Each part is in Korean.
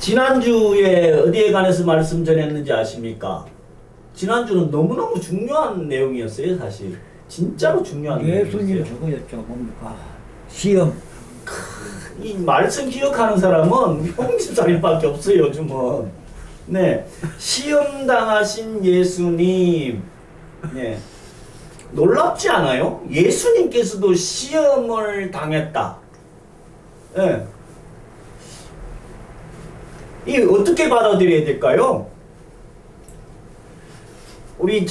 지난주에 어디에 관해서 말씀 전했는지 아십니까? 지난주는 너무너무 중요한 내용이었어요, 사실. 진짜로 중요한 예수님 내용이었어요. 저거였죠. 뭡니까? 시험. 이 말씀 기억하는 사람은 형집사님밖에 없어요, 요즘은. 네. 시험 당하신 예수님. 네. 놀랍지 않아요? 예수님께서도 시험을 당했다. 네. 이 어떻게 받아들여야 될까요? 우리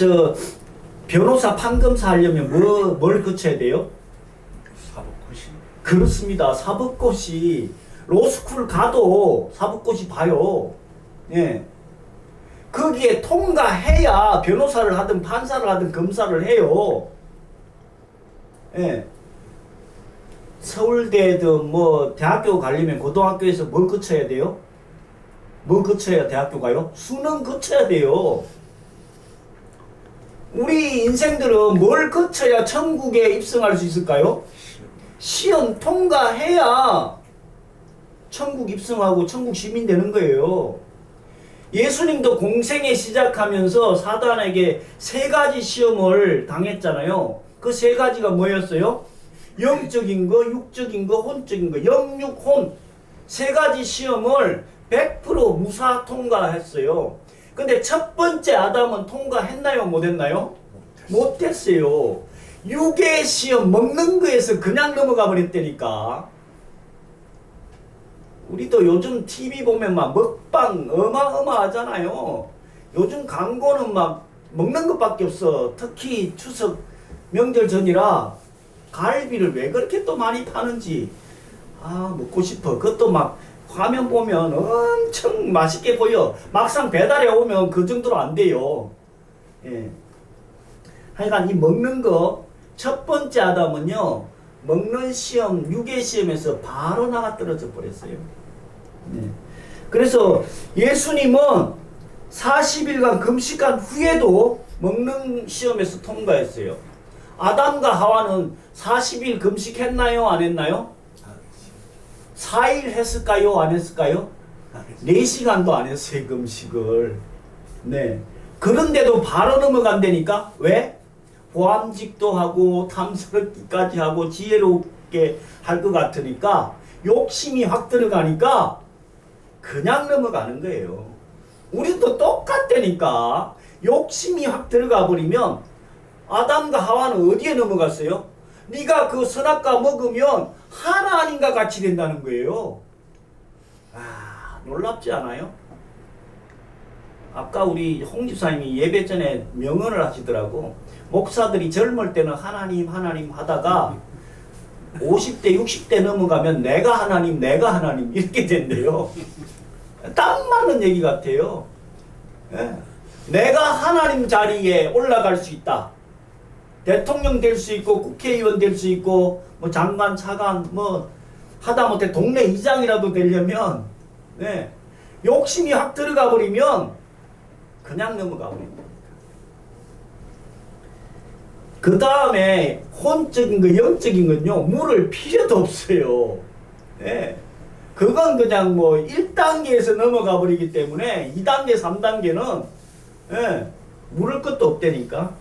변호사 판검사 하려면 뭘 거쳐야 돼요? 사법고시. 그렇습니다. 사법고시. 로스쿨 가도 사법고시 봐요. 예. 거기에 통과해야 변호사를 하든 판사를 하든 검사를 해요. 예. 서울대든 뭐 대학교 가려면 고등학교에서 뭘 거쳐야 돼요? 뭘 거쳐야 대학교 가요? 수능 거쳐야 돼요. 우리 인생들은 뭘 거쳐야 천국에 입성할 수 있을까요? 시험 통과해야 천국 입성하고 천국 시민 되는 거예요. 예수님도 공생에 시작하면서 사단에게 3가지 시험을 당했잖아요. 그 3가지가 뭐였어요? 영적인 거, 육적인 거, 혼적인 거. 영육혼 3가지 시험을 100% 무사 통과했어요. 근데 첫 번째 아담은 통과했나요? 못했나요? 못했어요. 육의 시험 먹는 거에서 그냥 넘어가 버렸다니까. 우리도 요즘 TV 보면 막 먹방 어마어마하잖아요. 요즘 광고는 막 먹는 것밖에 없어. 특히 추석 명절 전이라 갈비를 왜 그렇게 또 많이 파는지 먹고 싶어. 그것도 막 화면 보면 엄청 맛있게 보여. 막상 배달해 오면 그 정도로 안 돼요. 예. 하여간 이 먹는 거 첫 번째 아담은요, 먹는 시험, 육의 시험에서 바로 나가 떨어져 버렸어요. 네. 그래서 예수님은 40일간 금식한 후에도 먹는 시험에서 통과했어요. 아담과 하와는 40일 금식했나요? 안 했나요? 4일 했을까요? 안 했을까요? 4시간도 안 했어요, 금식을. 네. 그런데도 바로 넘어간다니까? 왜? 보암직도 하고 탐스럽기까지 하고 지혜롭게 할 것 같으니까 욕심이 확 들어가니까 그냥 넘어가는 거예요. 우리도 똑같다니까. 욕심이 확 들어가 버리면 아담과 하와는 어디에 넘어갔어요? 네가 그 선악과 먹으면 하나님과 같이 된다는 거예요. 놀랍지 않아요? 아까 우리 홍 집사님이 예배 전에 명언을 하시더라고. 목사들이 젊을 때는 하나님 하나님 하다가 50대 60대 넘어가면 내가 하나님 이렇게 된대요. 딱 맞는 얘기 같아요. 예. 내가 하나님 자리에 올라갈 수 있다. 대통령 될 수 있고 국회의원 될 수 있고 뭐 장관 차관 뭐 하다못해 동네 이장이라도 되려면 네. 욕심이 확 들어가 버리면 그냥 넘어가 버립니다. 그 다음에 혼적인 거 영적인 건요 물을 필요도 없어요. 네. 그건 그냥 뭐 1단계에서 넘어가 버리기 때문에 2단계 3단계는 네. 물을 것도 없다니까.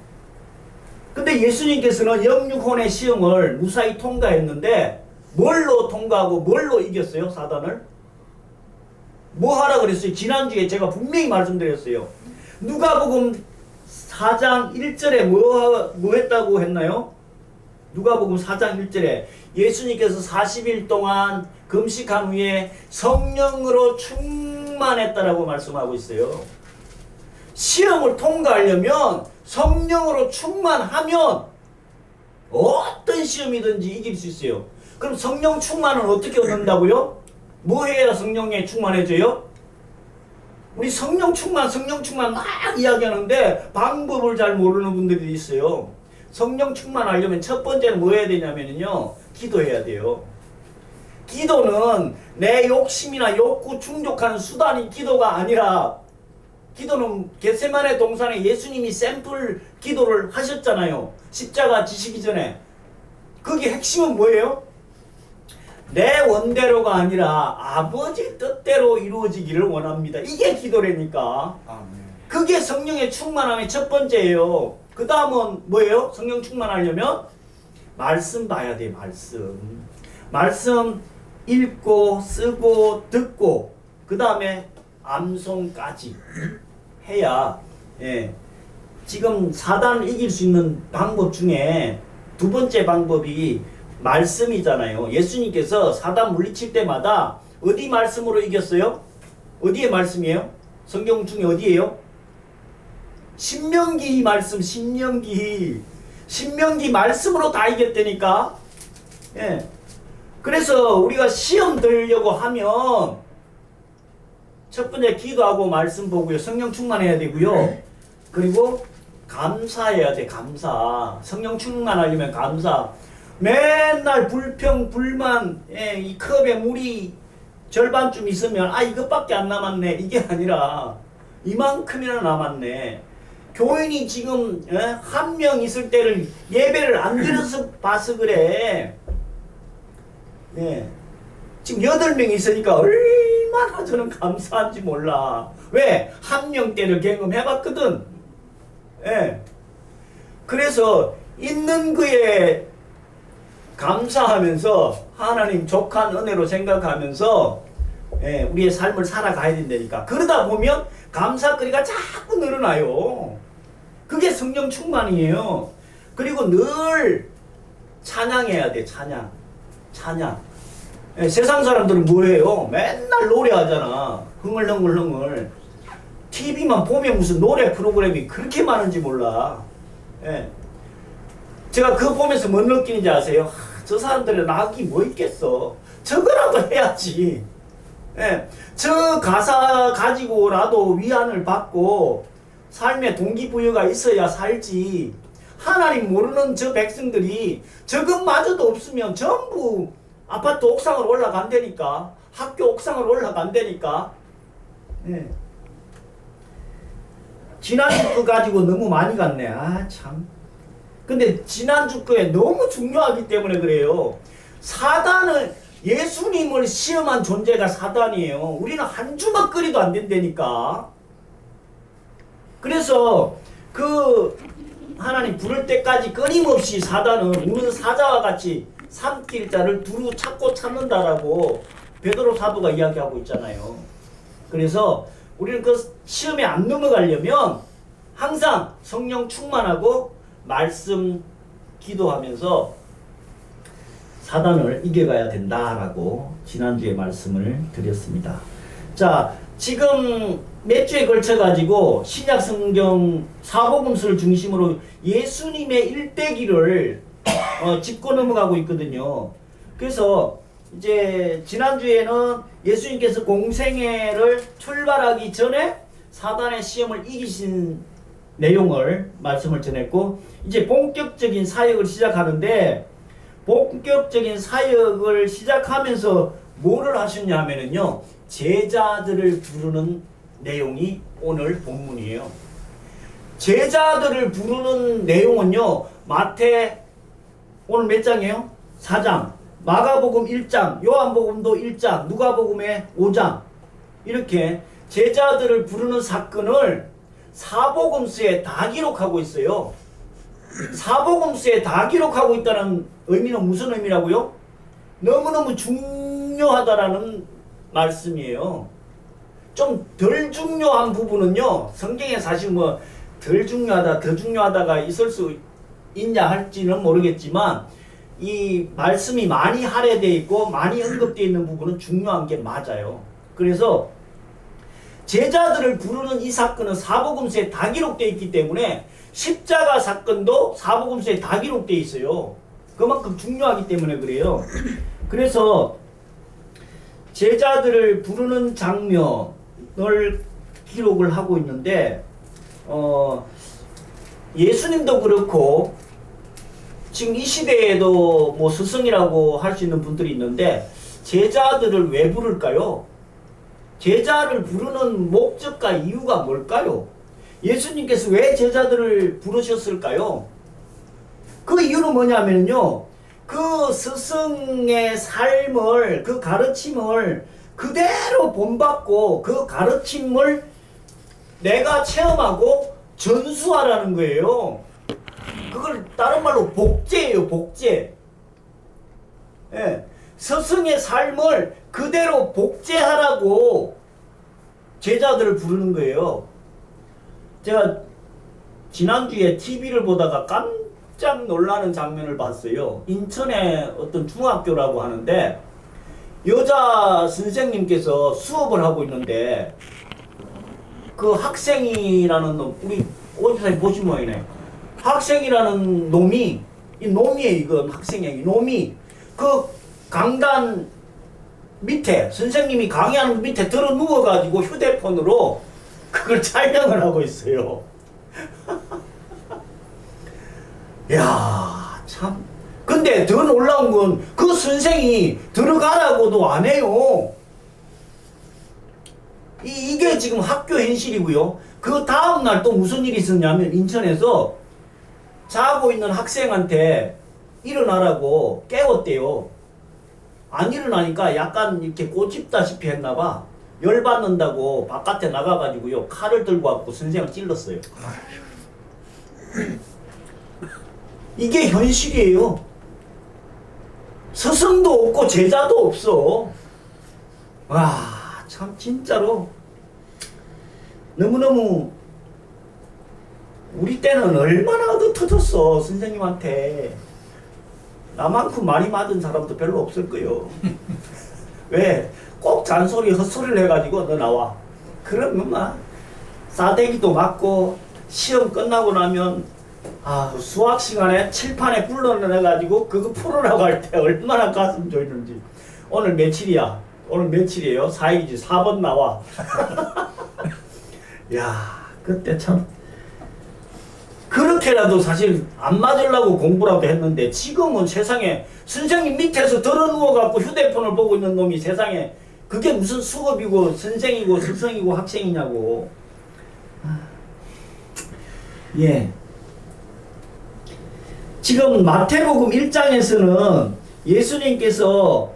근데 예수님께서는 영육혼의 시험을 무사히 통과했는데 뭘로 통과하고 뭘로 이겼어요? 사단을? 뭐 하라 그랬어요? 지난주에 제가 분명히 말씀드렸어요. 누가복음 4장 1절에 뭐 했다고 했나요? 누가복음 4장 1절에 예수님께서 40일 동안 금식한 후에 성령으로 충만했다라고 말씀하고 있어요. 시험을 통과하려면 성령으로 충만하면 어떤 시험이든지 이길 수 있어요. 그럼 성령 충만은 어떻게 얻는다고요? 뭐 해야 성령에 충만해져요? 우리 성령 충만 막 이야기하는데 방법을 잘 모르는 분들이 있어요. 성령 충만하려면 첫 번째는 뭐 해야 되냐면요, 기도해야 돼요. 기도는 내 욕심이나 욕구 충족하는 수단이 기도가 아니라, 기도는 겟세마네 동산에 예수님이 샘플 기도를 하셨잖아요. 십자가 지시기 전에. 거기 핵심은 뭐예요? 내 원대로가 아니라 아버지 뜻대로 이루어지기를 원합니다. 이게 기도라니까. 아멘. 그게 성령의 충만함의 첫 번째예요. 그 다음은 뭐예요? 성령 충만하려면 말씀 봐야 돼. 말씀 읽고 쓰고 듣고 그 다음에 암송까지 해야 지금 사단을 이길 수 있는 방법 중에 두 번째 방법이 말씀이잖아요. 예수님께서 사단 물리칠 때마다 어디 말씀으로 이겼어요? 어디의 말씀이에요? 성경 중에 어디예요? 신명기 말씀, 신명기 말씀으로 다 이겼다니까. 그래서 우리가 시험 들려고 하면 첫 번째 기도하고 말씀 보고요. 성령 충만해야 되고요. 그리고 감사해야 돼. 감사. 성령 충만하려면 감사. 맨날 불평, 불만, 이 컵에 물이 절반쯤 있으면 이것밖에 안 남았네. 이게 아니라 이만큼이나 남았네. 교인이 지금 한 명 있을 때를 예배를 안 드려서 봐서 그래. 지금 8명 있으니까 얼마나 저는 감사한지 몰라. 왜? 한 명 때를 경험해봤거든. 그래서 있는 그에 감사하면서 하나님 족한 은혜로 생각하면서 우리의 삶을 살아가야 된다니까. 그러다 보면 감사거리가 자꾸 늘어나요. 그게 성령 충만이에요. 그리고 늘 찬양해야 돼. 찬양. 세상 사람들은 뭐해요? 맨날 노래하잖아. 흥얼흥얼. TV만 보면 무슨 노래 프로그램이 그렇게 많은지 몰라. 제가 그거 보면서 뭐 느끼는지 아세요? 저 사람들은 낙이 뭐 있겠어. 저거라도 해야지. 저 가사 가지고라도 위안을 받고 삶에 동기부여가 있어야 살지. 하나님 모르는 저 백성들이 저것마저도 없으면 전부 아파트 옥상으로 올라간다니까. 학교 옥상으로 올라간다니까. 지난주 거 가지고 너무 많이 갔네. 참. 근데 지난주 거에 너무 중요하기 때문에 그래요. 사단은 예수님을 시험한 존재가 사단이에요. 우리는 한 주먹거리도 안 된다니까. 그래서 그 하나님 부를 때까지 끊임없이 사단은 우는 사자와 같이 삼킬 자를 두루 찾고 찾는다라고 베드로 사도가 이야기하고 있잖아요. 그래서 우리는 그 시험에 안 넘어가려면 항상 성령 충만하고 말씀 기도하면서 사단을 이겨가야 된다라고 지난주에 말씀을 드렸습니다. 자, 지금 몇 주에 걸쳐 가지고 신약 성경 사복음서를 중심으로 예수님의 일대기를 짚고 넘어가고 있거든요. 그래서 이제 지난주에는 예수님께서 공생애를 출발하기 전에 사단의 시험을 이기신 내용을 말씀을 전했고, 이제 본격적인 사역을 시작하는데, 본격적인 사역을 시작하면서 뭐를 하셨냐 하면은요, 제자들을 부르는 내용이 오늘 본문이에요. 제자들을 부르는 내용은요, 마태 오늘 몇 장이에요? 4장, 마가복음 1장, 요한복음도 1장, 누가복음에 5장, 이렇게 제자들을 부르는 사건을 사복음서에 다 기록하고 있어요. 사복음서에 다 기록하고 있다는 의미는 무슨 의미라고요? 너무너무 중요하다라는 말씀이에요. 좀 덜 중요한 부분은요, 성경에 사실 뭐 덜 중요하다, 더 중요하다가 있을 수 있냐 할지는 모르겠지만, 이 말씀이 많이 할애되어 있고 많이 언급되어 있는 부분은 중요한 게 맞아요. 그래서 제자들을 부르는 이 사건은 사복음서에 다 기록되어 있기 때문에 십자가 사건도 사복음서에 다 기록되어 있어요. 그만큼 중요하기 때문에 그래요. 그래서 제자들을 부르는 장면을 기록을 하고 있는데, 예수님도 그렇고 지금 이 시대에도 뭐 스승이라고 할 수 있는 분들이 있는데, 제자들을 왜 부를까요? 제자를 부르는 목적과 이유가 뭘까요? 예수님께서 왜 제자들을 부르셨을까요? 그 이유는 뭐냐면요, 그 스승의 삶을, 그 가르침을 그대로 본받고 그 가르침을 내가 체험하고 전수하라는 거예요. 그걸 다른 말로 복제예요, 복제. 예. 스승의 삶을 그대로 복제하라고 제자들을 부르는 거예요. 제가 지난주에 TV를 보다가 깜짝 놀라는 장면을 봤어요. 인천의 어떤 중학교라고 하는데 여자 선생님께서 수업을 하고 있는데 그 학생이라는 놈, 우리 오집사님 보신 모양이네. 학생이라는 놈이, 이 놈이에요, 이건 학생이에요. 이 놈이 그 강단 밑에, 선생님이 강의하는 밑에 들어 누워가지고 휴대폰으로 그걸 촬영을 하고 있어요. 야, 참. 근데 더 놀라운 건 그 선생이 들어가라고도 안 해요. 이게 지금 학교 현실이고요. 그 다음날 또 무슨 일이 있었냐면 인천에서 자고 있는 학생한테 일어나라고 깨웠대요. 안 일어나니까 약간 이렇게 꼬집다시피 했나봐. 열받는다고 바깥에 나가가지고요. 칼을 들고 왔고 선생을 찔렀어요. 이게 현실이에요. 스승도 없고 제자도 없어. 와, 참 진짜로 너무너무 우리 때는 얼마나 얻어터졌어 선생님한테. 나만큼 많이 맞은 사람도 별로 없을 거요. 왜? 꼭 잔소리 헛소리를 해가지고 너 나와. 그러면 막 싸대기도 맞고 시험 끝나고 나면 수학 시간에 칠판에 불러내가지고 그거 풀으라고 할 때 얼마나 가슴 조이는지. 오늘 며칠이야? 오늘 며칠이에요? 4일이지. 4번 나와. 야, 그때 참 그렇게라도 사실 안 맞으려고 공부라도 했는데 지금은 세상에 선생님 밑에서 들어 누워갖고 휴대폰을 보고 있는 놈이 세상에 그게 무슨 수업이고 선생이고 스승이고 학생이냐고. 예. 지금 마태복음 1장에서는 예수님께서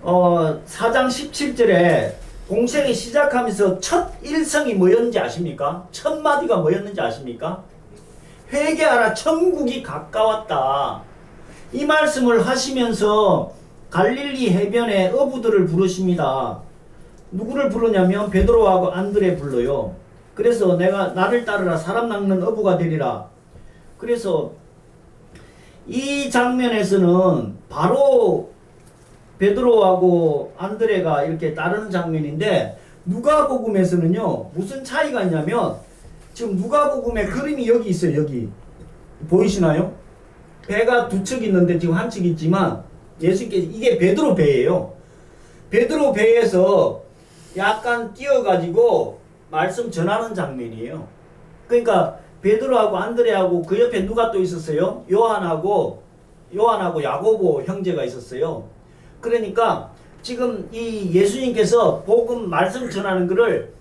4장 17절에 공생이 시작하면서 첫 일성이 뭐였는지 아십니까? 첫 마디가 뭐였는지 아십니까? 회개하라, 천국이 가까웠다. 이 말씀을 하시면서 갈릴리 해변에 어부들을 부르십니다. 누구를 부르냐면 베드로하고 안드레 불러요. 그래서 나를 따르라, 사람 낚는 어부가 되리라. 그래서 이 장면에서는 바로 베드로하고 안드레가 이렇게 따르는 장면인데 누가복음에서는요 무슨 차이가 있냐면 지금 누가복음의 그림이 여기 있어요. 여기 보이시나요? 배가 두 척 있는데 지금 한 척 있지만 예수님께서 이게 베드로 배예요. 베드로 배에서 약간 뛰어가지고 말씀 전하는 장면이에요. 그러니까 베드로하고 안드레하고 그 옆에 누가 또 있었어요? 요한하고 야고보 형제가 있었어요. 그러니까 지금 이 예수님께서 복음 말씀 전하는 거를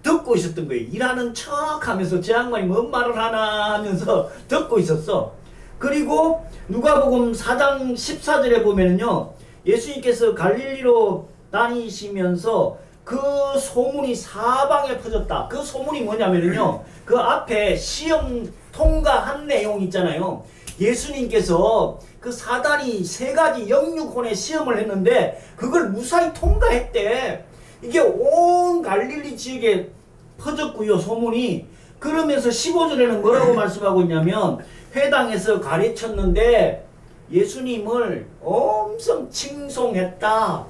듣고 있었던 거예요. 일하는 척 하면서 저 양반이 뭔 말을 하나 하면서 듣고 있었어. 그리고 누가복음 4장 14절에 보면은요, 예수님께서 갈릴리로 다니시면서 그 소문이 사방에 퍼졌다. 그 소문이 뭐냐면요, 그 앞에 시험 통과한 내용 있잖아요. 예수님께서 그 사단이 3가지 영육혼의 시험을 했는데 그걸 무사히 통과했대. 이게 온 갈릴리 지역에 퍼졌고요, 소문이. 그러면서 15절에는 뭐라고 말씀하고 있냐면 회당에서 가르쳤는데 예수님을 엄청 칭송했다.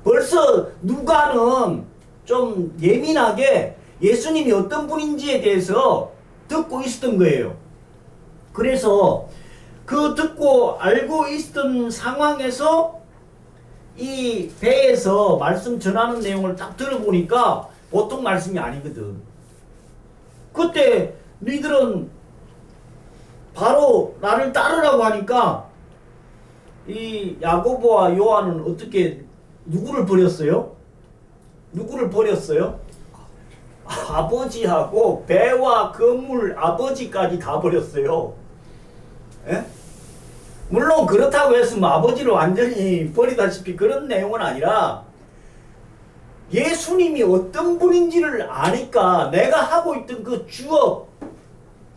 벌써 누가는 좀 예민하게 예수님이 어떤 분인지에 대해서 듣고 있었던 거예요. 그래서 그 듣고 알고 있었던 상황에서 이 배에서 말씀 전하는 내용을 딱 들어보니까 보통 말씀이 아니거든. 그때 너희들은 바로 나를 따르라고 하니까 이 야고보와 요한은 어떻게 누구를 버렸어요? 누구를 버렸어요? 아버지하고 배와 건물 아버지까지 다 버렸어요. 예? 물론 그렇다고 해서 뭐 아버지를 완전히 버리다시피 그런 내용은 아니라 예수님이 어떤 분인지를 아니까 내가 하고 있던 그 주업,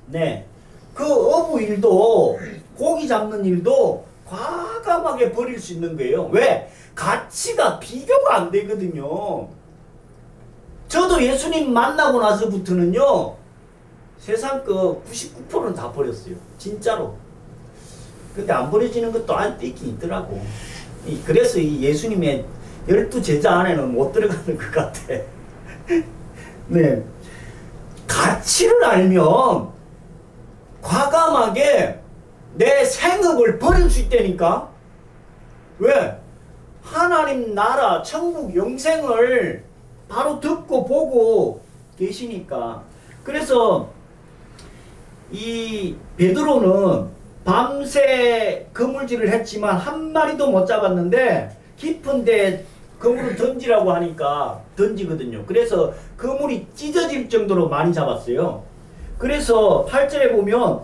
네, 그 어부 일도 고기 잡는 일도 과감하게 버릴 수 있는 거예요. 왜? 가치가 비교가 안 되거든요. 저도 예수님 만나고 나서부터는요, 세상 그 99%는 다 버렸어요. 진짜로. 근데 안 버려지는 것도 안에 있긴 있더라고. 그래서 이 예수님의 12제자 안에는 못 들어가는 것 같아. 네. 가치를 알면 과감하게 내 생업을 버릴 수 있다니까? 왜? 하나님 나라, 천국, 영생을 바로 듣고 보고 계시니까. 그래서 이 베드로는 밤새 그물질을 했지만 한 마리도 못 잡았는데 깊은데 그물을 던지라고 하니까 던지거든요. 그래서 그물이 찢어질 정도로 많이 잡았어요. 그래서 8절에 보면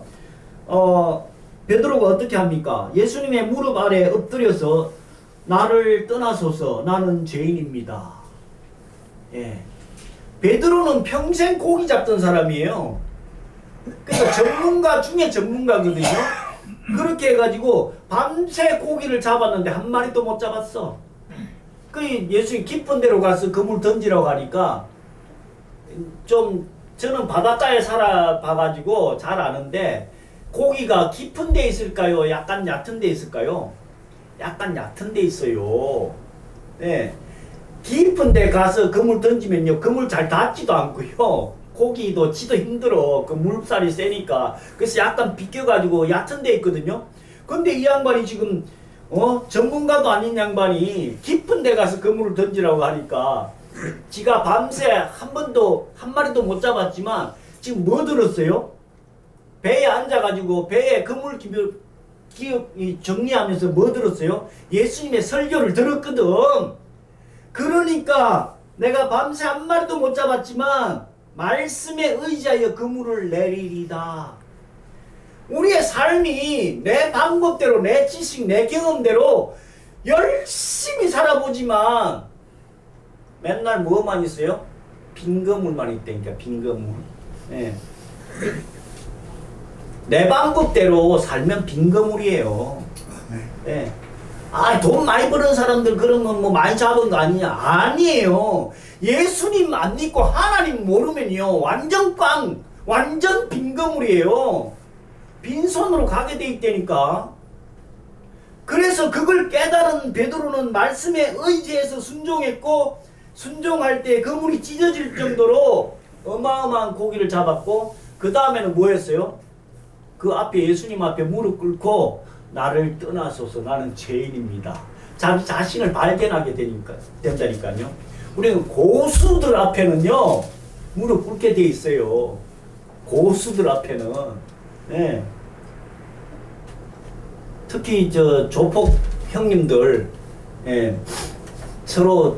베드로가 어떻게 합니까? 예수님의 무릎 아래 엎드려서 나를 떠나소서 나는 죄인입니다. 예. 베드로는 평생 고기 잡던 사람이에요. 그러니까 전문가 중에 전문가거든요. 그렇게 해가지고 밤새 고기를 잡았는데 한 마리도 못 잡았어. 그 예수님 깊은 데로 가서 그물 던지라고 하니까 좀 저는 바닷가에 살아봐가지고 잘 아는데 고기가 깊은 데 있을까요? 약간 얕은 데 있을까요? 약간 얕은 데 있어요. 네. 깊은 데 가서 그물 던지면요, 그물 잘 닿지도 않고요, 고기도 치도 힘들어. 그 물살이 세니까. 그래서 약간 비껴가지고 얕은 데 있거든요. 근데 이 양반이 지금 전문가도 아닌 양반이 깊은 데 가서 그물을 던지라고 하니까 지가 밤새 한 마리도 못 잡았지만 지금 뭐 들었어요? 배에 앉아가지고 배에 그물 정리하면서 뭐 들었어요? 예수님의 설교를 들었거든. 그러니까 내가 밤새 한 마리도 못 잡았지만 말씀에 의지하여 그물을 내리리다. 우리의 삶이 내 방법대로, 내 지식, 내 경험대로 열심히 살아보지만 맨날 뭐만 있어요? 빈 그물만 있다니까. 빈 그물. 네. 내 방법대로 살면 빈 그물이에요. 네. 돈 많이 버는 사람들 그러면 뭐 많이 잡은 거 아니냐? 아니에요. 예수님 안 믿고 하나님 모르면요, 완전 빈 그물이에요. 빈손으로 가게 돼 있다니까. 그래서 그걸 깨달은 베드로는 말씀에 의지해서 순종했고, 순종할 때 그물이 찢어질 정도로 어마어마한 고기를 잡았고, 그 다음에는 뭐 했어요? 그 앞에 예수님 앞에 무릎 꿇고 나를 떠나소서 나는 죄인입니다. 자기 자신을 발견하게 된다니까요. 우리는 고수들 앞에는요, 무릎 꿇게 돼 있어요. 고수들 앞에는. 네. 특히 조폭 형님들, 예, 서로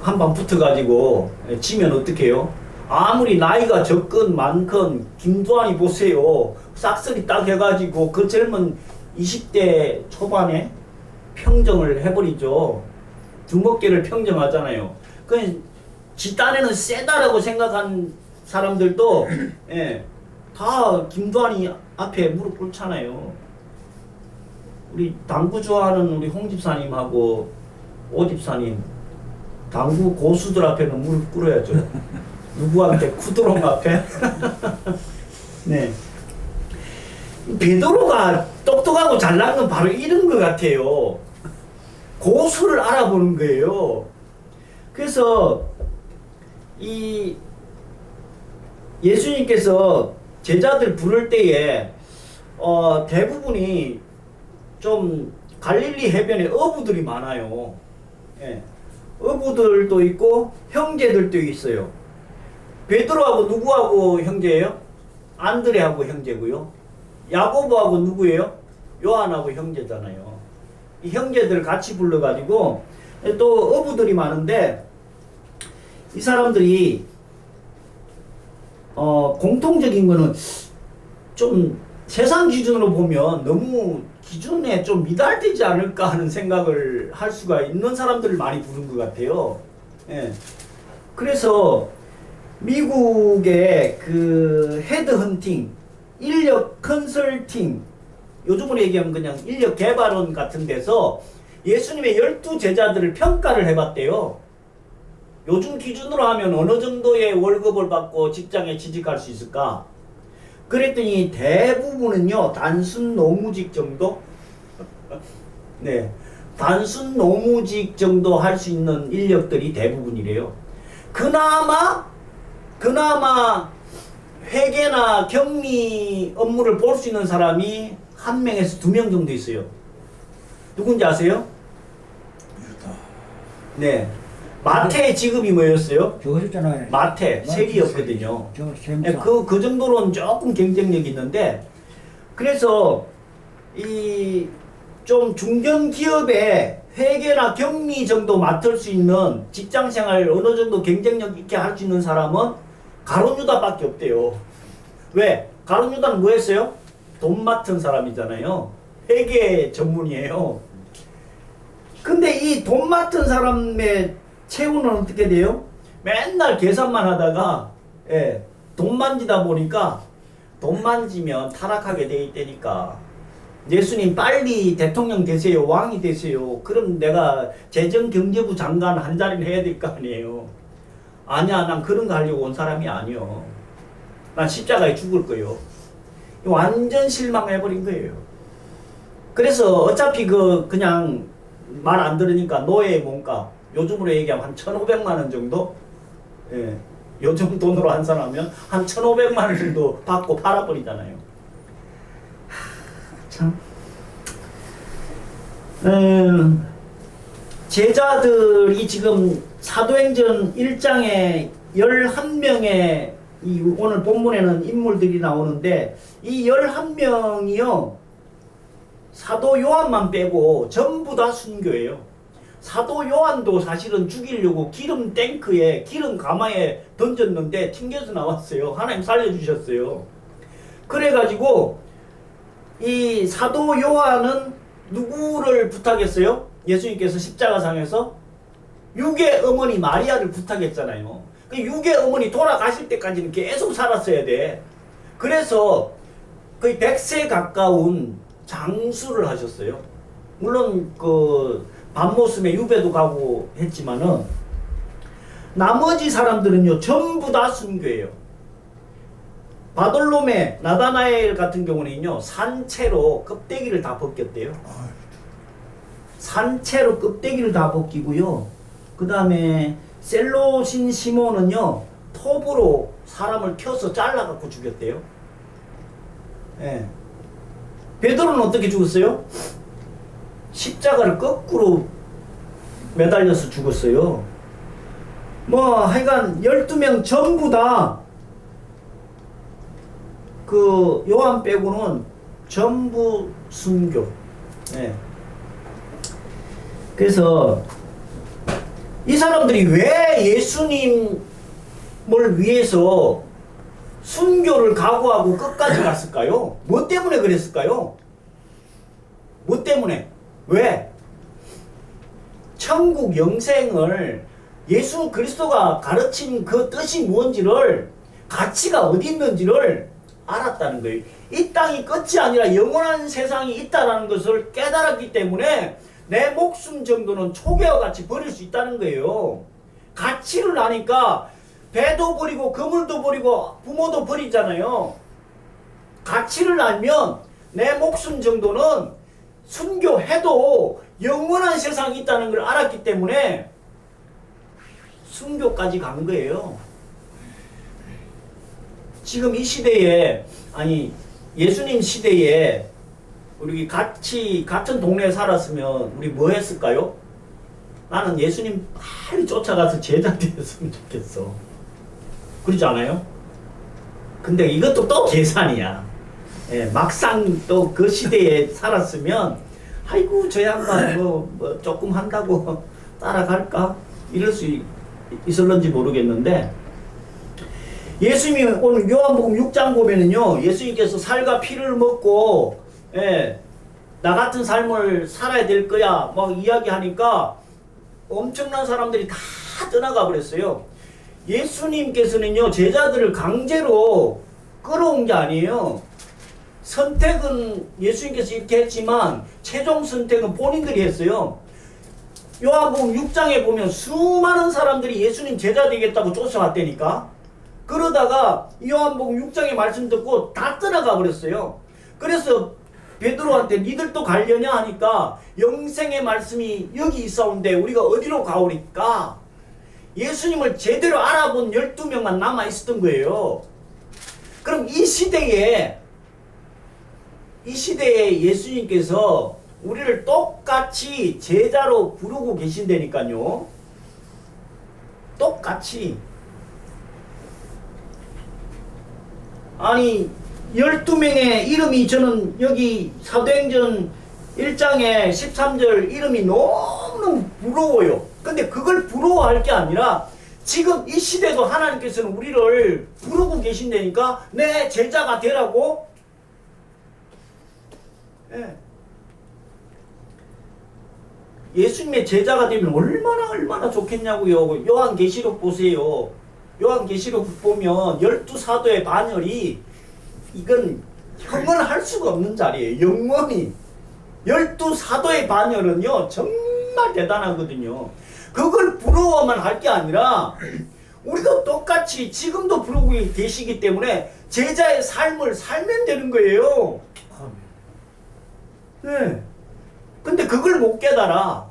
한방 붙어가지고 지면 어떻게 해요? 아무리 나이가 적건 많건 김두한이 보세요. 싹쓸이 딱 해가지고 그 젊은 20대 초반에 평정을 해버리죠. 주먹계를 평정하잖아요. 지 딴에는 세다라고 생각한 사람들도 예, 다 김두한이 앞에 무릎 꿇잖아요. 우리 당구 좋아하는 우리 홍 집사님하고 오 집사님, 당구 고수들 앞에는 무릎 꿇어야죠. 누구한테? 쿠드롱 앞에? 네. 베드로가 똑똑하고 잘난 건 바로 이런 것 같아요. 고수를 알아보는 거예요. 그래서 이 예수님께서 제자들 부를 때에 대부분이 좀 갈릴리 해변에 어부들이 많아요. 예. 어부들도 있고 형제들도 있어요. 베드로하고 누구하고 형제예요? 안드레하고 형제고요. 야고보하고 누구예요? 요한하고 형제잖아요. 이 형제들 같이 불러가지고 또 어부들이 많은데 이 사람들이 공통적인 거는 좀 세상 기준으로 보면 너무 기준에 좀 미달되지 않을까 하는 생각을 할 수가 있는 사람들을 많이 부른 것 같아요. 예. 그래서 미국의 그 헤드헌팅, 인력 컨설팅, 요즘으로 얘기하면 그냥 인력 개발원 같은 데서 예수님의 12제자들을 평가를 해봤대요. 요즘 기준으로 하면 어느 정도의 월급을 받고 직장에 취직할 수 있을까? 그랬더니 대부분은요, 단순 노무직 정도? 네. 단순 노무직 정도 할 수 있는 인력들이 대부분이래요. 그나마 회계나 경리 업무를 볼 수 있는 사람이 1명에서 2명 정도 있어요. 누군지 아세요? 유다. 네. 마태의 직업이 뭐였어요? 저거였잖아요. 마태, 세리였거든요. 저 네, 셈사. 그 정도로는 조금 경쟁력이 있는데, 그래서 이 좀 중견 기업의 회계나 경리 정도 맡을 수 있는 직장 생활 어느 정도 경쟁력 있게 할 수 있는 사람은 가룟 유다밖에 없대요. 왜? 가룟 유다는 뭐 했어요? 돈 맡은 사람이잖아요. 회계 전문이에요. 근데 이 돈 맡은 사람의 채우는 어떻게 돼요? 맨날 계산만 하다가, 예, 돈 만지다 보니까 돈 만지면 타락하게 돼 있다니까. 예수님 빨리 대통령 되세요, 왕이 되세요. 그럼 내가 재정경제부 장관 한 자리는 해야 될 거 아니에요. 아니야, 난 그런 거 하려고 온 사람이 아니요. 난 십자가에 죽을 거요. 완전 실망해버린 거예요. 그래서 어차피 그냥 말 안 들으니까 노예의 몸값, 요즘으로 얘기하면 한 1,500만 원 정도? 예. 요즘 돈으로 환산하면 한 1,500만 원 정도 받고 팔아버리잖아요. 참. 제자들이 지금 사도행전 1장에 11명의 이 오늘 본문에는 인물들이 나오는데, 이 11명이요, 사도 요한만 빼고 전부 다 순교예요. 사도 요한도 사실은 죽이려고 기름 탱크에, 기름 가마에 던졌는데 튕겨서 나왔어요. 하나님 살려주셨어요. 그래가지고 이 사도 요한은 누구를 부탁했어요? 예수님께서 십자가상에서 육의 어머니 마리아를 부탁했잖아요. 그 육의 어머니 돌아가실 때까지는 계속 살았어야 돼. 그래서 거의 100세 가까운 장수를 하셨어요. 물론 그 밤모습에 유배도 가고 했지만은, 나머지 사람들은요 전부 다 순교예요. 바돌로메, 나다나엘 같은 경우는요 산채로 껍데기를 다 벗겼대요. 산채로 껍데기를 다 벗기고요. 그 다음에 셀로신 시몬은요 톱으로 사람을 켜서 잘라갖고 죽였대요. 예. 베드로는 어떻게 죽었어요? 십자가를 거꾸로 매달려서 죽었어요. 뭐 하여간 12명 전부 다 그 요한 빼고는 전부 순교. 예. 그래서 이 사람들이 왜 예수님을 위해서 순교를 각오하고 끝까지 갔을까요? 뭐 때문에 그랬을까요? 뭐 때문에? 왜? 천국 영생을 예수 그리스도가 가르친 그 뜻이 뭔지를, 가치가 어디 있는지를 알았다는 거예요. 이 땅이 끝이 아니라 영원한 세상이 있다는 것을 깨달았기 때문에 내 목숨 정도는 초계와 같이 버릴 수 있다는 거예요. 가치를 아니까 배도 버리고 그물도 버리고 부모도 버리잖아요. 가치를 알면 내 목숨 정도는 순교해도 영원한 세상이 있다는 걸 알았기 때문에 순교까지 간 거예요. 지금 이 시대에, 아니 예수님 시대에 우리 같은 동네에 살았으면 우리 뭐 했을까요? 나는 예수님 빨리 쫓아가서 제자 되었으면 좋겠어. 그러지 않아요? 근데 이것도 또 계산이야. 예, 막상 또 그 시대에 살았으면 아이고 저 양반 뭐 조금 한다고 따라갈까? 이럴 수 있을런지 모르겠는데, 예수님이 오늘 요한복음 6장 보면은요, 예수님께서 살과 피를 먹고, 예, 나 같은 삶을 살아야 될 거야 막 이야기하니까 엄청난 사람들이 다 떠나가 버렸어요. 예수님께서는요 제자들을 강제로 끌어온 게 아니에요. 선택은 예수님께서 이렇게 했지만 최종 선택은 본인들이 했어요. 요한복음 6장에 보면 수많은 사람들이 예수님 제자 되겠다고 쫓아왔다니까. 그러다가 요한복음 6장의 말씀 듣고 다 떠나가 버렸어요. 그래서 베드로한테 니들도 가려냐 하니까 영생의 말씀이 여기 있사온데 우리가 어디로 가오리까? 예수님을 제대로 알아본 12명만 남아 있었던 거예요. 그럼 이 시대에 예수님께서 우리를 똑같이 제자로 부르고 계신다니까요. 똑같이. 아니 12명의 이름이 저는 여기 사도행전 1장에 13절 이름이 너무너무 부러워요. 근데 그걸 부러워할 게 아니라 지금 이 시대도 하나님께서는 우리를 부르고 계신다니까 내 제자가 되라고. 예. 예수님의 제자가 되면 얼마나 좋겠냐고요. 요한계시록 보세요. 요한계시록 보면 12사도의 반열이 이건 형언할 수가 없는 자리예요. 영원히 12사도의 반열은요 정말 대단하거든요. 그걸 부러워만 할 게 아니라 우리가 똑같이 지금도 부르고 계시기 때문에 제자의 삶을 살면 되는 거예요. 네. 근데 그걸 못 깨달아.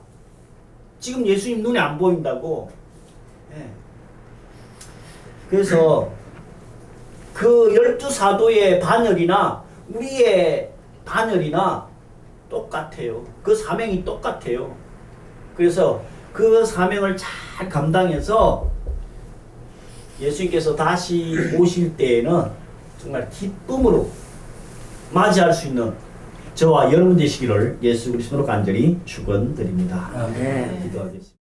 지금 예수님 눈에 안 보인다고. 네. 그래서 그 12사도의 반열이나 우리의 반열이나 똑같아요. 그 사명이 똑같아요. 그래서 그 사명을 잘 감당해서 예수님께서 다시 오실 때에는 정말 기쁨으로 맞이할 수 있는 저와 여러분 되시기를 예수 그리스도로 간절히 축원드립니다. 아멘. 기도하겠습니다.